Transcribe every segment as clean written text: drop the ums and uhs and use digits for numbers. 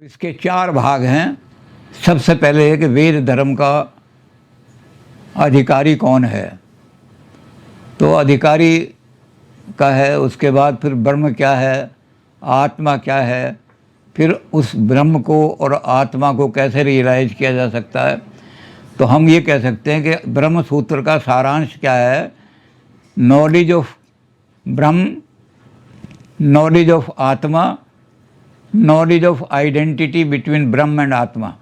इसके 4 भाग हैं। सबसे पहले है कि वेद धर्म का अधिकारी कौन है, तो अधिकारी का है। उसके बाद फिर ब्रह्म क्या है, आत्मा क्या है, फिर उस ब्रह्म को और आत्मा को कैसे रियलाइज किया जा सकता है। तो हम ये कह सकते हैं कि ब्रह्म सूत्र का सारांश क्या है, knowledge of Brahma, knowledge of आत्मा, knowledge of identity between Brahma and आत्मा।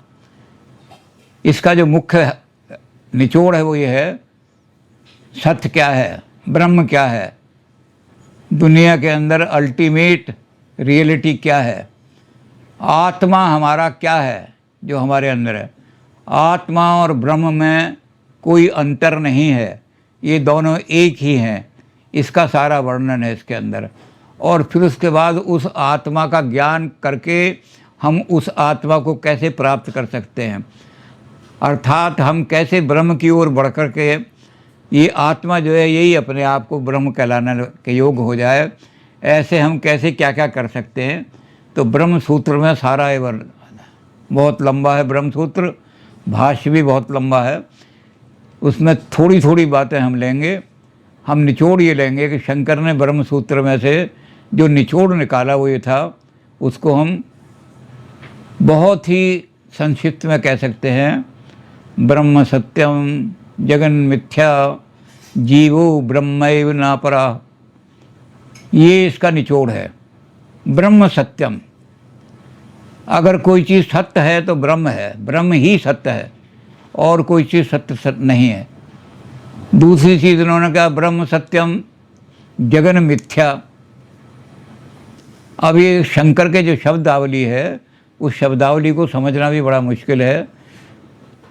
इसका जो मुख्य निचोड़ है वो ये है, सत्य क्या है, ब्रह्म क्या है, दुनिया के अंदर अल्टीमेट रियलिटी क्या है, आत्मा हमारा क्या है जो हमारे अंदर है। आत्मा और ब्रह्म में कोई अंतर नहीं है, ये दोनों एक ही हैं। इसका सारा वर्णन है इसके अंदर। और फिर उसके बाद उस आत्मा का ज्ञान करके हम उस आत्मा को कैसे प्राप्त कर सकते हैं, अर्थात हम कैसे ब्रह्म की ओर बढ़ कर के ये आत्मा जो है यही अपने आप को ब्रह्म कहलाने के योग्य हो जाए, ऐसे हम कैसे क्या क्या कर सकते हैं। तो ब्रह्म सूत्र में सारा ये वर्णन बहुत लंबा है। ब्रह्म सूत्र भाष्य भी बहुत लंबा है, उसमें थोड़ी थोड़ी बातें हम लेंगे। हम निचोड़ ये लेंगे कि शंकर ने ब्रह्म सूत्र में से जो निचोड़ निकाला वो ये था, उसको हम बहुत ही संक्षिप्त में कह सकते हैं, ब्रह्म सत्यम जगन मिथ्या जीवो ब्रह्मैव नापरा। ये इसका निचोड़ है। ब्रह्म सत्यम, अगर कोई चीज़ सत्य है तो ब्रह्म है, ब्रह्म ही सत्य है और कोई चीज़ सत्य नहीं है। दूसरी चीज़ उन्होंने कहा ब्रह्म सत्यम जगन मिथ्या। अब ये शंकर के जो शब्दावली है उस शब्दावली को समझना भी बड़ा मुश्किल है।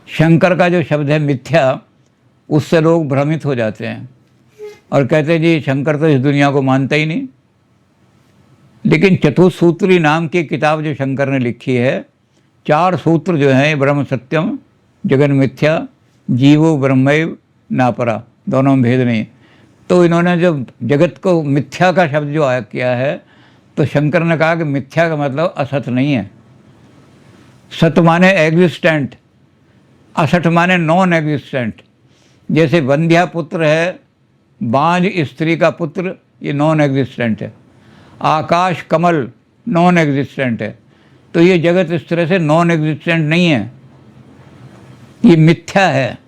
शंकर का जो शब्द है मिथ्या, उससे लोग भ्रमित हो जाते हैं और कहते हैं जी शंकर तो इस दुनिया को मानता ही नहीं। लेकिन चतुसूत्री नाम की किताब जो शंकर ने लिखी है, 4 सूत्र जो हैं, ब्रह्म सत्यम जगन मिथ्या जीवो ब्रह्मैव नापरा, दोनों में भेद नहीं। तो इन्होंने जब जगत को मिथ्या का शब्द जो आया किया है, तो शंकर ने कहा कि मिथ्या का मतलब असत नहीं है। सत माने एग्जिस्टेंट, असठ माने नॉन एग्जिस्टेंट। जैसे बंध्या पुत्र है, बांझ स्त्री का पुत्र, ये नॉन एग्जिस्टेंट है। आकाश कमल नॉन एग्जिस्टेंट है। तो ये जगत इस तरह से नॉन एग्जिस्टेंट नहीं है, ये मिथ्या है।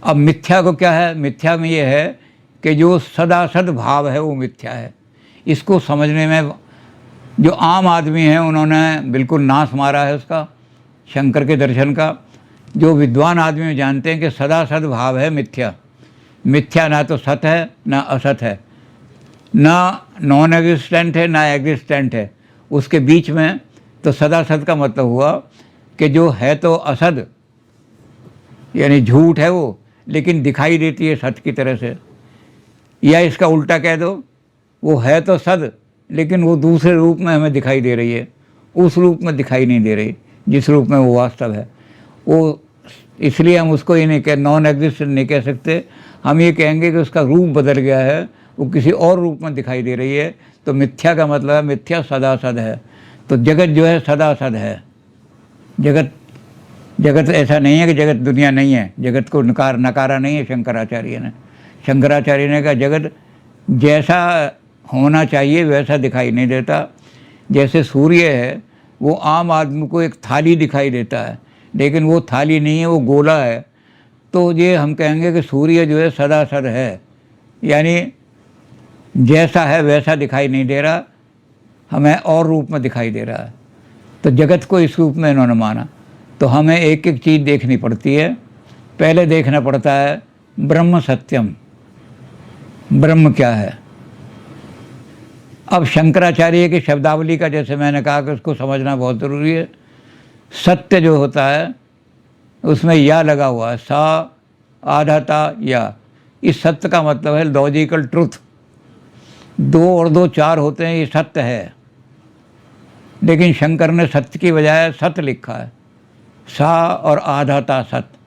अब मिथ्या को क्या है, मिथ्या में ये है कि जो सदासद भाव है वो मिथ्या है। इसको समझने में जो आम आदमी हैं उन्होंने बिल्कुल नाश मारा है उसका, शंकर के दर्शन का। जो विद्वान आदमी जानते हैं कि सदासद भाव है मिथ्या। मिथ्या ना तो सत है ना असत है, ना नॉन एग्जिस्टेंट है ना एग्जिस्टेंट है, उसके बीच में। तो सदासद का मतलब हुआ कि जो है तो असद यानी झूठ है वो, लेकिन दिखाई देती है सत्य की तरह से। या इसका उल्टा कह दो, वो है तो सद लेकिन वो दूसरे रूप में हमें दिखाई दे रही है, उस रूप में दिखाई नहीं दे रही जिस रूप में वो वास्तव है। वो इसलिए हम उसको ये नहीं कह, नॉन एग्जिस्टेंट नहीं कह सकते। हम ये कहेंगे कि उसका रूप बदल गया है, वो किसी और रूप में दिखाई दे रही है। तो मिथ्या का मतलब है मिथ्या सदासद है। तो जगत जो है सदासद है। जगत ऐसा नहीं है कि जगत दुनिया नहीं है। जगत को नकारा नहीं है शंकराचार्य ने। शंकराचार्य ने कहा जगत जैसा होना चाहिए वैसा दिखाई नहीं देता। जैसे सूर्य है, वो आम आदमी को एक थाली दिखाई देता है, लेकिन वो थाली नहीं है, वो गोला है। तो ये हम कहेंगे कि सूर्य जो है सदासद है, यानी जैसा है वैसा दिखाई नहीं दे रहा, हमें और रूप में दिखाई दे रहा है। तो जगत को इस रूप में इन्होंने माना। तो हमें एक एक चीज़ देखनी पड़ती है। पहले देखना पड़ता है ब्रह्म सत्यम, ब्रह्म क्या है। अब शंकराचार्य की शब्दावली का जैसे मैंने कहा कि उसको समझना बहुत ज़रूरी है। सत्य जो होता है उसमें या लगा हुआ है, सा आधाता या। इस सत्य का मतलब है लॉजिकल ट्रुथ। 2 और 2 4 होते हैं, ये सत्य है। लेकिन शंकर ने सत्य की बजाय सत्य लिखा है, सा और आधाता सत्य।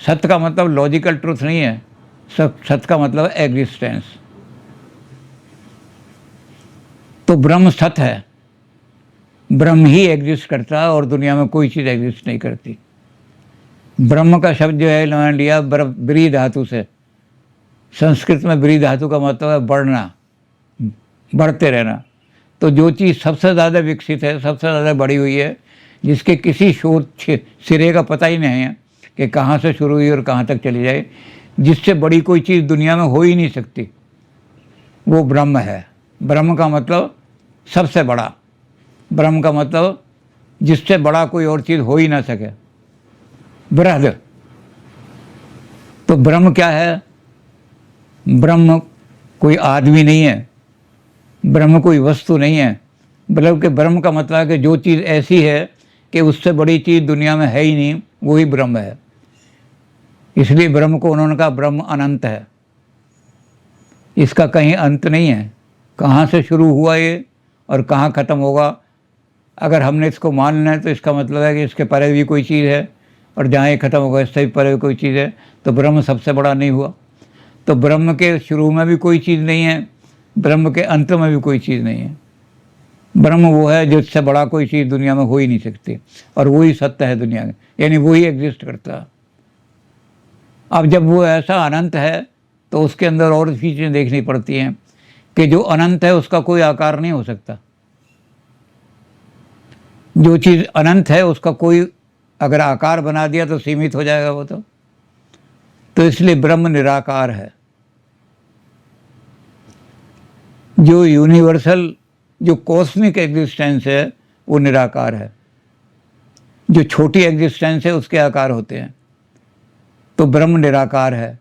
सत्य का मतलब लॉजिकल ट्रुथ नहीं है, सत्य का मतलब एग्जिस्टेंस। तो ब्रह्म सत्य है, ब्रह्म ही एग्जिस्ट करता है और दुनिया में कोई चीज़ एग्जिस्ट नहीं करती। ब्रह्म का शब्द जो है मान लिया ब्री धातु से। संस्कृत में ब्री धातु का मतलब है बढ़ना, बढ़ते रहना। तो जो चीज़ सबसे ज़्यादा विकसित है, सबसे ज़्यादा बड़ी हुई है, जिसके किसी शोध सिरे का पता ही नहीं है कि कहाँ से शुरू हुई और कहाँ तक चली जाए, जिससे बड़ी कोई चीज़ दुनिया में हो ही नहीं सकती, वो ब्रह्म है। ब्रह्म का मतलब सबसे बड़ा, ब्रह्म का मतलब जिससे बड़ा कोई और चीज़ हो ही ना सके, बृहद। तो ब्रह्म क्या है? ब्रह्म कोई आदमी नहीं है, ब्रह्म कोई वस्तु नहीं है, बल्कि ब्रह्म का मतलब है कि जो चीज़ ऐसी है कि उससे बड़ी चीज़ दुनिया में है ही नहीं, वही ब्रह्म है। इसलिए ब्रह्म को उन्होंने कहा ब्रह्म अनंत है, इसका कहीं अंत नहीं है। कहाँ से शुरू हुआ ये और कहाँ ख़त्म होगा, अगर हमने इसको मान लेना है तो इसका मतलब है कि इसके परे भी कोई चीज़ है, और जहाँ ये ख़त्म होगा इससे भी परे भी कोई चीज़ है। तो ब्रह्म सबसे बड़ा नहीं हुआ। तो ब्रह्म के शुरू में भी कोई चीज़ नहीं है, ब्रह्म के अंत में भी कोई चीज़ नहीं है। ब्रह्म वो है जिससे बड़ा कोई चीज़ दुनिया में हो ही नहीं सकती, और वही सत्य है दुनिया में, यानी वही एग्जिस्ट करता है। अब जब वो ऐसा अनंत है तो उसके अंदर और चीज़ें देखनी पड़ती हैं कि जो अनंत है उसका कोई आकार नहीं हो सकता। जो चीज़ अनंत है उसका कोई अगर आकार बना दिया तो सीमित हो जाएगा वो तो इसलिए ब्रह्म निराकार है। जो यूनिवर्सल, जो कॉस्मिक एग्जिस्टेंस है वो निराकार है। जो छोटी एग्जिस्टेंस है उसके आकार होते हैं, तो ब्रह्म निराकार है।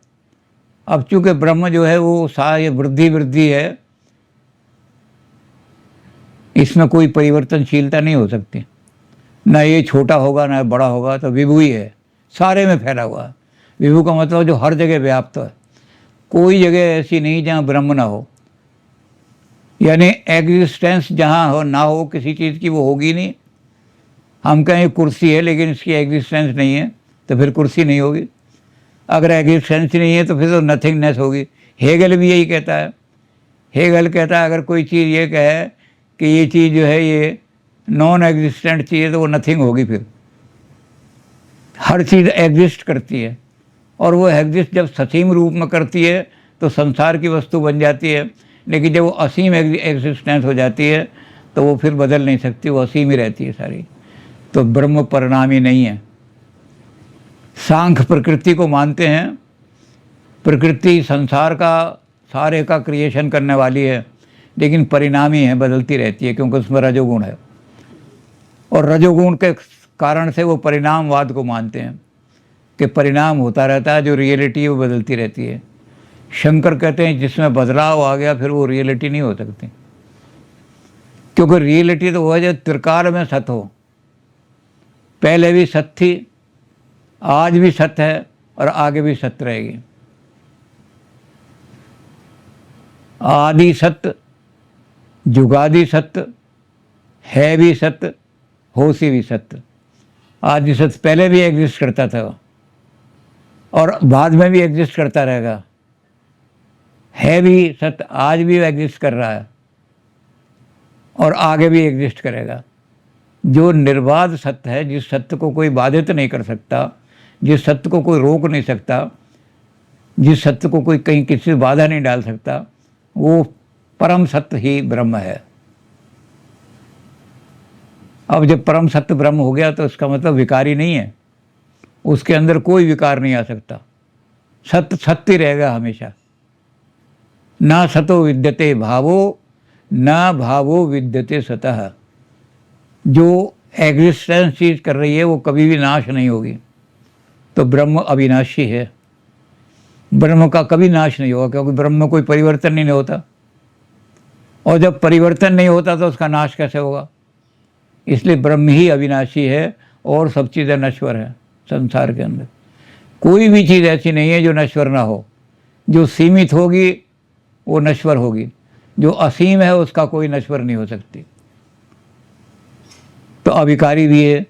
अब चूंकि ब्रह्म जो है वो ये वृद्धि है, इसमें कोई परिवर्तनशीलता नहीं हो सकती, ना ये छोटा होगा ना बड़ा होगा। तो विभु ही है, सारे में फैला हुआ है। विभु का मतलब जो हर जगह व्याप्त है, कोई जगह ऐसी नहीं जहाँ ब्रह्म ना हो, यानी एग्जिस्टेंस जहाँ हो ना हो किसी चीज़ की, वो होगी नहीं। हम कहें कुर्सी है लेकिन इसकी एग्जिस्टेंस नहीं है तो फिर कुर्सी नहीं होगी। अगर एग्जिस्टेंस नहीं है तो फिर तो नथिंगनेस होगी। हेगल भी यही कहता है। हेगल कहता है अगर कोई चीज़ ये कहे कि ये चीज़ जो है ये नॉन एग्जिस्टेंट चीज़ है तो वो नथिंग होगी। फिर हर चीज़ एग्जिस्ट करती है, और वो एग्जिस्ट जब ससीम रूप में करती है तो संसार की वस्तु बन जाती है, लेकिन जब वो असीम एग्जिस्टेंस हो जाती है तो वो फिर बदल नहीं सकती, वो असीम ही रहती है सारी। तो ब्रह्म परिणामी नहीं है। सांख्य प्रकृति को मानते हैं, प्रकृति संसार का सारे का क्रिएशन करने वाली है, लेकिन परिणामी है, बदलती रहती है, क्योंकि उसमें रजोगुण है, और रजोगुण के कारण से वो परिणामवाद को मानते हैं कि परिणाम होता रहता है, जो रियलिटी है वो बदलती रहती है। शंकर कहते हैं जिसमें बदलाव आ गया फिर वो रियलिटी नहीं हो सकती, क्योंकि रियलिटी तो वो है जो त्रिकाल में सत हो। पहले भी सत थी, आज भी सत्य है, और आगे भी सत्य रहेगी। आदि सत्य, जुगादि सत्य, है भी सत्य, होशी भी सत्य। आदि सत्य पहले भी एग्जिस्ट करता था और बाद में भी एग्जिस्ट करता रहेगा। है भी सत्य, आज भी एग्जिस्ट कर रहा है और आगे भी एग्जिस्ट करेगा। जो निर्बाध सत्य है, जिस सत्य को कोई बाधित नहीं कर सकता, जिस सत्य को कोई रोक नहीं सकता, जिस सत्य को कोई कहीं किसी से बाधा नहीं डाल सकता, वो परम सत्य ही ब्रह्म है। अब जब परम सत्य ब्रह्म हो गया तो इसका मतलब विकारी नहीं है, उसके अंदर कोई विकार नहीं आ सकता। सत्य सत्य रहेगा हमेशा। ना सतो विद्यते भावो, ना भावो विद्यते सतः। जो एग्जिस्टेंस चीज कर रही है वो कभी भी नाश नहीं होगी। तो ब्रह्म अविनाशी है, ब्रह्म का कभी नाश नहीं होगा, क्योंकि ब्रह्म में कोई परिवर्तन नहीं होता, और जब परिवर्तन नहीं होता तो उसका नाश कैसे होगा। इसलिए ब्रह्म ही अविनाशी है और सब चीज़ें नश्वर है। संसार के अंदर कोई भी चीज़ ऐसी नहीं है जो नश्वर ना हो। जो सीमित होगी वो नश्वर होगी, जो असीम है उसका कोई नश्वर नहीं हो सकती। तो अविकारी भी है,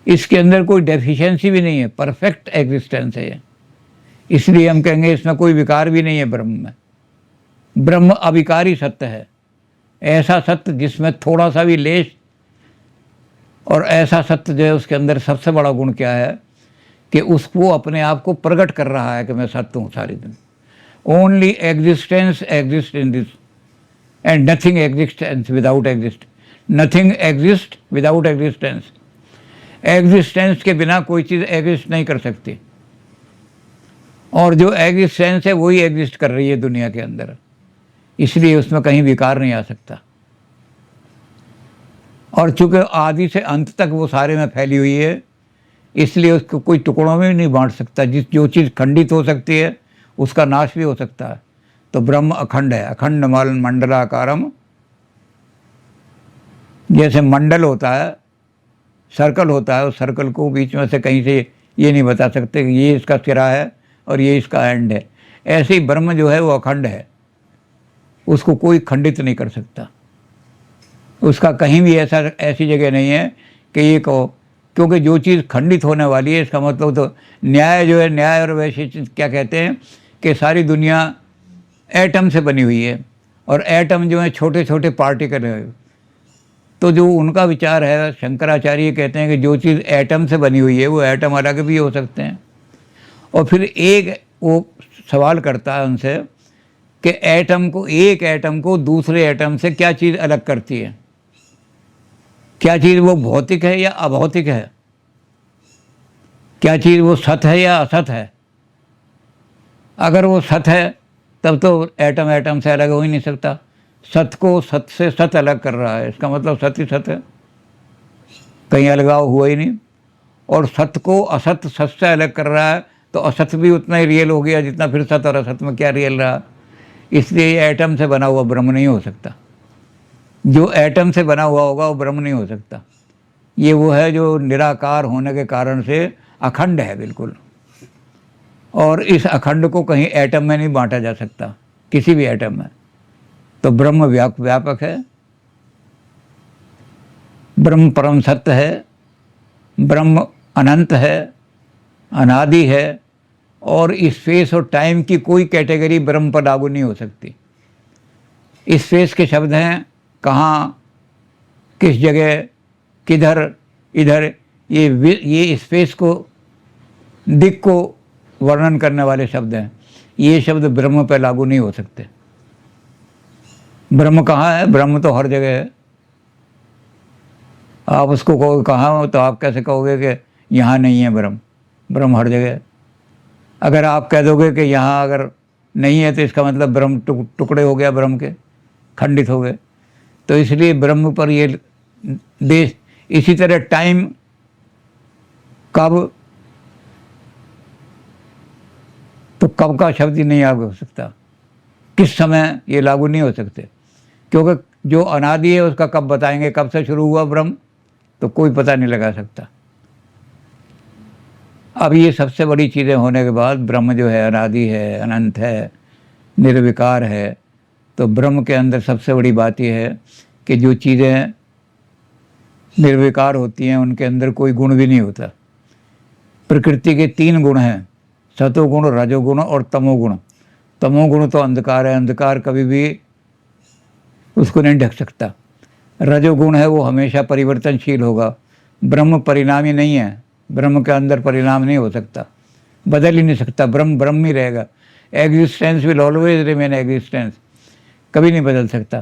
इसके अंदर कोई डेफिशिएंसी भी नहीं है, परफेक्ट एग्जिस्टेंस है ये। इसलिए हम कहेंगे इसमें कोई विकार भी नहीं है ब्रह्म में। ब्रह्म अविकारी सत्य है, ऐसा सत्य जिसमें थोड़ा सा भी लेश, और ऐसा सत्य जो है उसके अंदर सबसे बड़ा गुण क्या है कि उसको अपने आप को प्रकट कर रहा है कि मैं सत्य हूँ सारी दुनिया। Only existence exist in this and nothing existence without exist, nothing exist without existence. Existence के बिना कोई चीज़ एग्जिस्ट नहीं कर सकती, और जो एग्जिस्टेंस है वही एग्जिस्ट कर रही है दुनिया के अंदर, इसलिए उसमें कहीं विकार नहीं आ सकता। और चूंकि आदि से अंत तक वो सारे में फैली हुई है, इसलिए उसको कोई टुकड़ों में भी नहीं बांट सकता। जो चीज़ खंडित हो सकती है उसका नाश भी हो सकता है। तो ब्रह्म अखंड है, अखंड मंडलाकारम। जैसे मंडल होता है, सर्कल होता है, उस सर्कल को बीच में से कहीं से ये नहीं बता सकते कि ये इसका सिरा है और ये इसका एंड है। ऐसे ही ब्रह्म जो है वो अखंड है, उसको कोई खंडित नहीं कर सकता। उसका कहीं भी ऐसी जगह नहीं है कि ये कहो, क्योंकि जो चीज़ खंडित होने वाली है, इसका मतलब तो न्याय जो है, न्याय और वैशिष्ट क्या कहते हैं कि सारी दुनिया एटम से बनी हुई है, और एटम जो है छोटे छोटे पार्टिकल है। तो जो उनका विचार है, शंकराचार्य कहते हैं कि जो चीज़ एटम से बनी हुई है वो एटम अलग भी हो सकते हैं। और फिर एक वो सवाल करता है उनसे कि एक एटम को दूसरे एटम से क्या चीज़ अलग करती है? क्या चीज़ वो भौतिक है या अभौतिक है? क्या चीज़ वो सत है या असत है? अगर वो सत है तब तो एटम एटम से अलग हो ही नहीं सकता। सत को सत से सत अलग कर रहा है, इसका मतलब सत ही सत है, कहीं अलगाव हुआ ही नहीं। और सत को असत सत से अलग कर रहा है तो असत भी उतना ही रियल हो गया जितना फिर सत, और असत में क्या रियल रहा। इसलिए एटम से बना हुआ ब्रह्म नहीं हो सकता। जो एटम से बना हुआ होगा वो ब्रह्म नहीं हो सकता। ये वो है जो निराकार होने के कारण से अखंड है बिल्कुल, और इस अखंड को कहीं एटम में नहीं बांटा जा सकता, किसी भी एटम में। तो ब्रह्म व्यापक है, ब्रह्म परम सत्य है, ब्रह्म अनंत है, अनादि है, और स्पेस और टाइम की कोई कैटेगरी ब्रह्म पर लागू नहीं हो सकती। स्पेस के शब्द हैं कहाँ, किस जगह, किधर, इधर, ये स्पेस को, दिक को वर्णन करने वाले शब्द हैं। ये शब्द ब्रह्म पर लागू नहीं हो सकते। ब्रह्म कहाँ है? ब्रह्म तो हर जगह है। आप उसको कहोगे कहाँ हो, तो आप कैसे कहोगे कि यहाँ नहीं है ब्रह्म? ब्रह्म हर जगह है। अगर आप कह दोगे कि यहाँ अगर नहीं है तो इसका मतलब ब्रह्म टुकड़े हो गया, ब्रह्म के खंडित हो गए। तो इसलिए ब्रह्म पर ये देश, इसी तरह टाइम, कब, तो कब का शब्द ही नहीं लागू हो सकता, किस समय ये लागू नहीं हो सकते, क्योंकि जो अनादि है उसका कब बताएंगे, कब से शुरू हुआ ब्रह्म, तो कोई पता नहीं लगा सकता। अब ये सबसे बड़ी चीज़ें होने के बाद ब्रह्म जो है अनादि है, अनंत है, निर्विकार है। तो ब्रह्म के अंदर सबसे बड़ी बात यह है कि जो चीज़ें निर्विकार होती हैं उनके अंदर कोई गुण भी नहीं होता। प्रकृति के 3 गुण हैं, सतोगुण, रजोगुण और तमोगुण। तमोगुण तो अंधकार है, अंधकार कभी भी उसको नहीं ढक सकता। रजोगुण है वो हमेशा परिवर्तनशील होगा। ब्रह्म परिणामी नहीं है, ब्रह्म के अंदर परिणाम नहीं हो सकता, बदल ही नहीं सकता। ब्रह्म ब्रह्म ही रहेगा। Existence will always remain existence, कभी नहीं बदल सकता।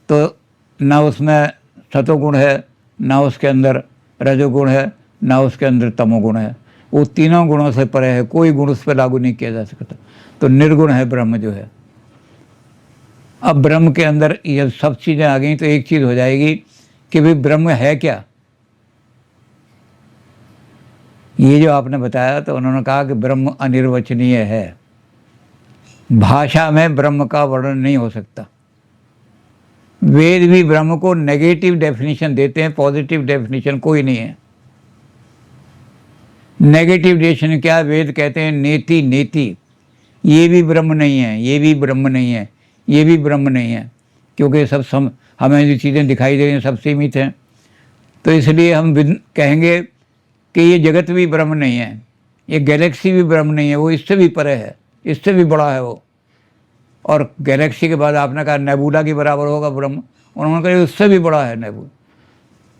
तो ना उसमें सतोगुण है, ना उसके अंदर रजोगुण है, ना उसके अंदर तमोगुण है। वो तीनों गुणों से परे है, कोई गुण उस पर लागू नहीं किया जा सकता। तो निर्गुण है ब्रह्म जो है। अब ब्रह्म के अंदर ये सब चीज़ें आ गई तो एक चीज़ हो जाएगी कि भाई ब्रह्म है क्या। ये जो आपने बताया तो उन्होंने कहा कि ब्रह्म अनिर्वचनीय है, भाषा में ब्रह्म का वर्णन नहीं हो सकता। वेद भी ब्रह्म को नेगेटिव डेफिनेशन देते हैं, पॉजिटिव डेफिनेशन कोई नहीं है। नेगेटिव डेफिनेशन क्या? वेद कहते हैं नेति नेति, ये भी ब्रह्म नहीं है, ये भी ब्रह्म नहीं है, ये भी ब्रह्म नहीं है, क्योंकि सब हमें जो चीज़ें दिखाई दे रही हैं सब सीमित हैं। तो इसलिए हम कहेंगे कि ये जगत भी ब्रह्म नहीं है, ये गैलेक्सी भी ब्रह्म नहीं है, वो इससे भी परे है, इससे भी बड़ा है वो। और गैलेक्सी के बाद आपने कहा नेबुला के बराबर होगा ब्रह्म, उन्होंने कहा उससे भी बड़ा है नेबुला।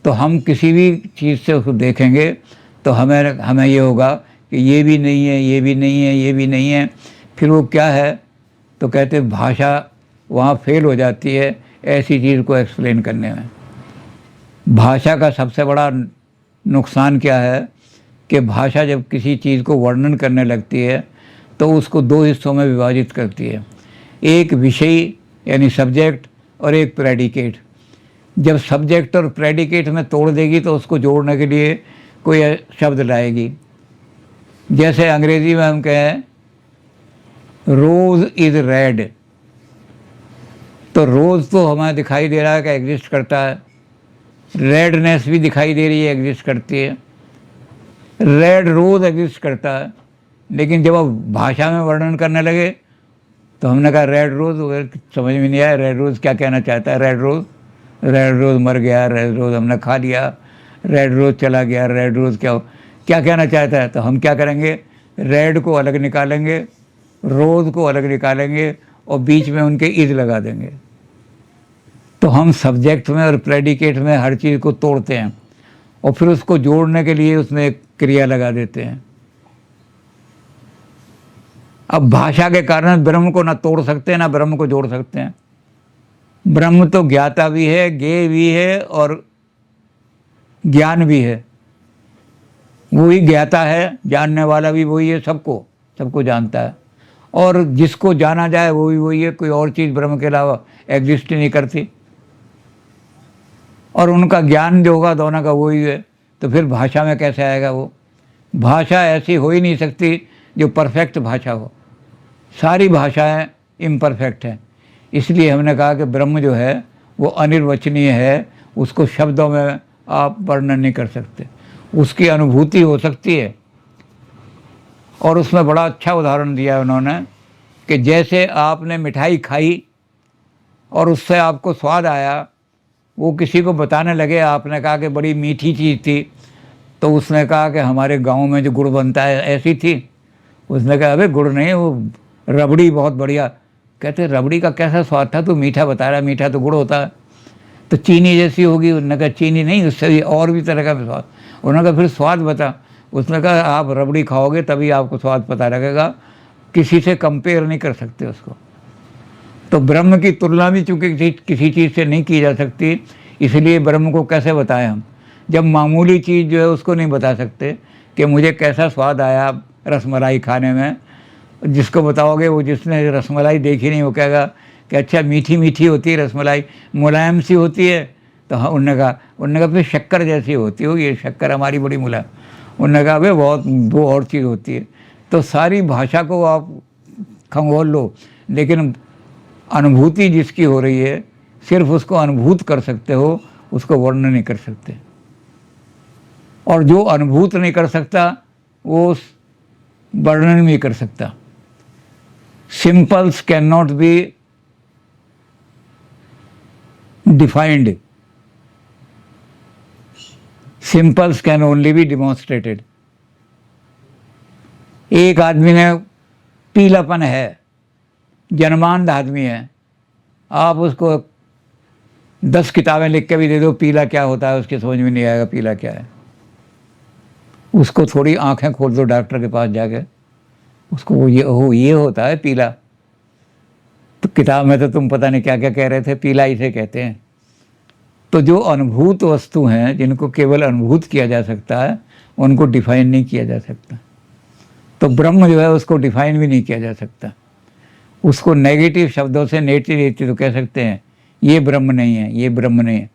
तो हम किसी भी चीज़ से उसको देखेंगे तो हमें ये होगा कि ये भी नहीं है, ये भी नहीं है, ये भी नहीं है। फिर वो क्या है, तो कहते भाषा वहाँ फेल हो जाती है ऐसी चीज़ को एक्सप्लेन करने में। भाषा का सबसे बड़ा नुकसान क्या है कि भाषा जब किसी चीज़ को वर्णन करने लगती है तो उसको दो हिस्सों में विभाजित करती है, एक विषय यानी सब्जेक्ट और एक प्रेडिकेट। जब सब्जेक्ट और प्रेडिकेट में तोड़ देगी तो उसको जोड़ने के लिए कोई शब्द लाएगी। जैसे अंग्रेज़ी में हम कहें रोज़ इज़ रेड, तो रोज़ तो हमें दिखाई दे रहा है कि एग्जिस्ट करता है, रेडनेस भी दिखाई दे रही है, एग्जिस्ट करती है, रेड रोज़ एग्जिस्ट करता है। लेकिन जब आप भाषा में वर्णन करने लगे तो हमने कहा रेड रोज़, समझ में नहीं आया रेड रोज़ क्या कहना चाहता है। रेड रोज़ मर गया, रेड रोज़ हमने खा लिया, रेड रोज़ चला गया, रेड रोज़ क्या कहना चाहता है। तो हम क्या करेंगे, रेड को अलग निकालेंगे, रोज़ को अलग निकालेंगे और बीच में उनके इज लगा देंगे। तो हम सब्जेक्ट में और प्रेडिकेट में हर चीज़ को तोड़ते हैं और फिर उसको जोड़ने के लिए उसमें एक क्रिया लगा देते हैं। अब भाषा के कारण ब्रह्म को ना तोड़ सकते हैं ना ब्रह्म को जोड़ सकते हैं। ब्रह्म तो ज्ञाता भी है, ज्ञेय भी है और ज्ञान भी है। वही ज्ञाता है, जानने वाला भी वही है, सबको जानता है। और जिसको जाना जाए वो भी वही है, कोई और चीज़ ब्रह्म के अलावा एग्जिस्ट ही नहीं करती। और उनका ज्ञान जो होगा दोनों का वही है। तो फिर भाषा में कैसे आएगा वो? भाषा ऐसी हो ही नहीं सकती जो परफेक्ट भाषा हो। सारी भाषाएं इम्परफेक्ट हैं। इसलिए हमने कहा कि ब्रह्म जो है वो अनिर्वचनीय है, उसको शब्दों में आप वर्णन नहीं कर सकते, उसकी अनुभूति हो सकती है। और उसमें बड़ा अच्छा उदाहरण दिया है उन्होंने कि जैसे आपने मिठाई खाई और उससे आपको स्वाद आया, वो किसी को बताने लगे, आपने कहा कि बड़ी मीठी चीज़ थी, तो उसने कहा कि हमारे गांव में जो गुड़ बनता है ऐसी थी। उसने कहा अबे गुड़ नहीं, वो रबड़ी बहुत बढ़िया। कहते रबड़ी का कैसा स्वाद था, तू मीठा बता रहा, मीठा तो गुड़ होता है, तो चीनी जैसी होगी। उन्होंने कहा चीनी नहीं, उससे भी और भी तरह का स्वाद। उन्होंने कहा फिर स्वाद बता। उसने कहा आप रबड़ी खाओगे तभी आपको स्वाद पता लगेगा, किसी से कंपेयर नहीं कर सकते उसको। तो ब्रह्म की तुलना भी चूँकि किसी चीज़ से नहीं की जा सकती, इसलिए ब्रह्म को कैसे बताएं हम, जब मामूली चीज़ जो है उसको नहीं बता सकते कि मुझे कैसा स्वाद आया रसमलाई खाने में। जिसको बताओगे, वो जिसने रसमलाई देखी नहीं, वो कहेगा कि अच्छा मीठी मीठी होती है रसमलाई, मुलायम सी होती है। तो हाँ, उन्होंने कहा फिर शक्कर जैसी होती होगी, ये शक्कर हमारी बड़ी मुलायम। उन्होंने कहा भाई बहुत वो और चीज़ होती है। तो सारी भाषा को आप खंगोल लो, लेकिन अनुभूति जिसकी हो रही है सिर्फ उसको अनुभूत कर सकते हो, उसको वर्णन नहीं कर सकते। और जो अनुभूत नहीं कर सकता वो वर्णन नहीं कर सकता। Symbols can not be defined, symbols can only B demonstrated. एक आदमी ने पीलापन है, जन्मांध आदमी है, आप उसको 10 किताबें लिख के भी दे दो पीला क्या होता है, उसकी समझ में नहीं आएगा पीला क्या है। उसको थोड़ी आंखें खोल दो डॉक्टर के पास जाके, उसको ये होता है पीला। तो किताब में तो तुम पता नहीं क्या क्या कह रहे थे, पीला इसे कहते हैं। तो जो अनुभूत वस्तु हैं, जिनको केवल अनुभूत किया जा सकता है, उनको डिफाइन नहीं किया जा सकता। तो ब्रह्म जो है उसको डिफाइन भी नहीं किया जा सकता। उसको नेगेटिव शब्दों से नेगेटिव तो कह सकते हैं, ये ब्रह्म नहीं है, ये ब्रह्म नहीं है।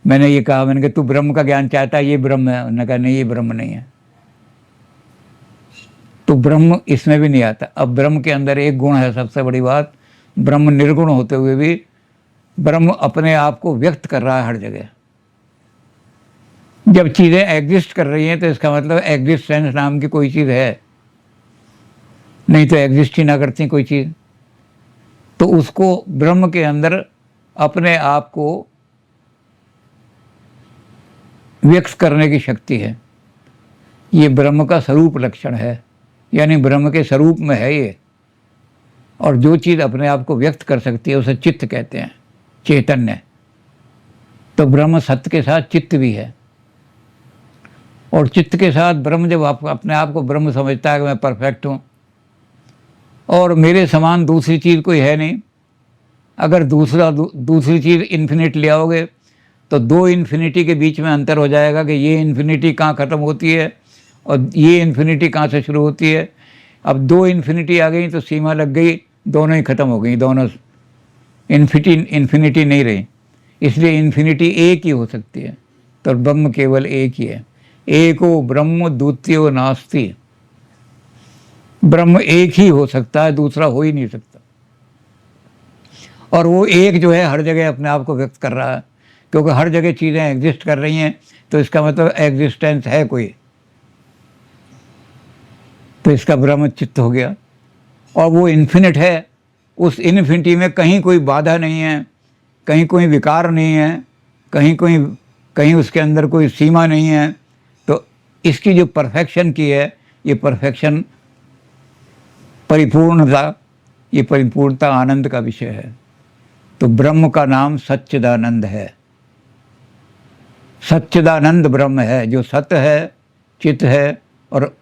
मैंने ये कहा, मैंने कहा तू ब्रह्म का ज्ञान चाहता है, ये ब्रह्म है। उन्होंने कहा नहीं, ये ब्रह्म नहीं है। तो ब्रह्म इसमें भी नहीं आता। अब ब्रह्म के अंदर एक गुण है, सबसे बड़ी बात, ब्रह्म निर्गुण होते हुए भी ब्रह्म अपने आप को व्यक्त कर रहा है हर जगह। जब चीज़ें एग्जिस्ट कर रही हैं तो इसका मतलब एग्जिस्टेंस नाम की कोई चीज़ है, नहीं तो एग्जिस्ट ही ना करती कोई चीज़। तो उसको ब्रह्म के अंदर अपने आप को व्यक्त करने की शक्ति है। ये ब्रह्म का स्वरूप लक्षण है, यानी ब्रह्म के स्वरूप में है ये। और जो चीज़ अपने आप को व्यक्त कर सकती है उसे चित्त कहते हैं, चैतन्य। तो ब्रह्म सत्य के साथ चित्त भी है, और चित्त के साथ ब्रह्म जब आप अपने आप को ब्रह्म समझता है कि मैं परफेक्ट हूँ और मेरे समान दूसरी चीज़ कोई है नहीं, अगर दूसरी चीज़ इन्फिनिट ले आओगे तो दो इन्फिनिटी के बीच में अंतर हो जाएगा कि ये इन्फिनिटी कहाँ ख़त्म होती है और ये इन्फिनिटी कहाँ से शुरू होती है। अब दो इन्फिनिटी आ गई तो सीमा लग गई, दोनों ही ख़त्म हो गई, दोनों इन्फिनिटी नहीं रही। इसलिए इन्फिनिटी एक ही हो सकती है, तो ब्रह्म केवल एक ही है। एको ब्रह्म द्वितीयो नास्ति, ब्रह्म एक ही हो सकता है, दूसरा हो ही नहीं सकता। और वो एक जो है हर जगह अपने आप को व्यक्त कर रहा है, क्योंकि हर जगह चीज़ें एग्जिस्ट कर रही हैं, तो इसका मतलब एग्जिस्टेंस है कोई, तो इसका ब्रह्म चित्त हो गया। और वो इन्फिनिट है, उस इन्फिनिटी में कहीं कोई बाधा नहीं है, कहीं कोई विकार नहीं है, कहीं उसके अंदर कोई सीमा नहीं है। तो इसकी जो परफेक्शन की है, ये परफेक्शन परिपूर्णता, ये परिपूर्णता आनंद का विषय है। तो ब्रह्म का नाम सच्चिदानंद है। सच्चिदानंद ब्रह्म है, जो सत्य है, चित्त है और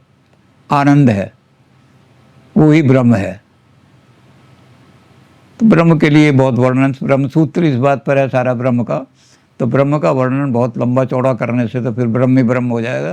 आनंद है, वो ही ब्रह्म है। तो ब्रह्म के लिए बहुत वर्णन, ब्रह्म सूत्र इस बात पर है सारा ब्रह्म का। तो ब्रह्म का वर्णन बहुत लंबा चौड़ा करने से तो फिर ब्रह्म ही ब्रह्म हो जाएगा।